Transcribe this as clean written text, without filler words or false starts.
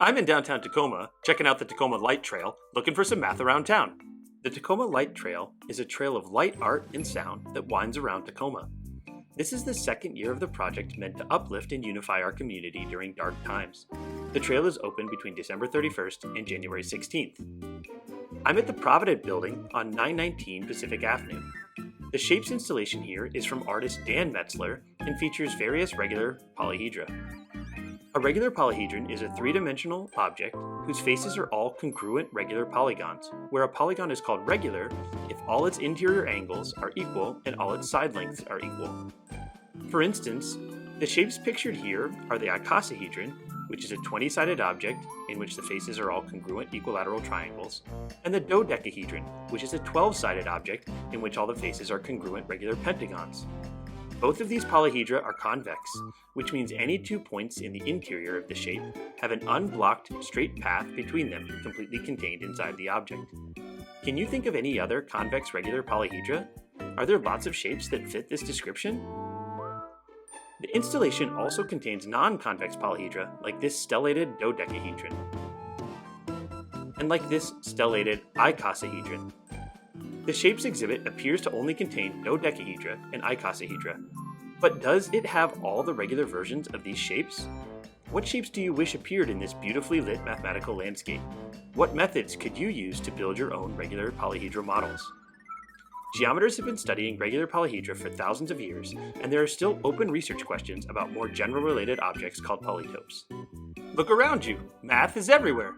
I'm in downtown Tacoma, checking out the Tacoma Light Trail, looking for some math around town. The Tacoma Light Trail is a trail of light, art, and sound that winds around Tacoma. This is the second year of the project meant to uplift and unify our community during dark times. The trail is open between December 31st and January 16th. I'm at the Provident Building on 919 Pacific Avenue. The Shapes installation here is from artist Dan Metzler and features various regular polyhedra. A regular polyhedron is a three-dimensional object whose faces are all congruent regular polygons, where a polygon is called regular if all its interior angles are equal and all its side lengths are equal. For instance, the shapes pictured here are the icosahedron, which is a 20-sided object in which the faces are all congruent equilateral triangles, and the dodecahedron, which is a 12-sided object in which all the faces are congruent regular pentagons. Both of these polyhedra are convex, which means any 2 points in the interior of the shape have an unblocked straight path between them, completely contained inside the object. Can you think of any other convex regular polyhedra? Are there lots of shapes that fit this description? The installation also contains non-convex polyhedra, like this stellated dodecahedron, and like this stellated icosahedron. The Shapes exhibit appears to only contain dodecahedra and icosahedra, but does it have all the regular versions of these shapes? What shapes do you wish appeared in this beautifully lit mathematical landscape? What methods could you use to build your own regular polyhedra models? Geometers have been studying regular polyhedra for thousands of years, and there are still open research questions about more general related objects called polytopes. Look around you, math is everywhere!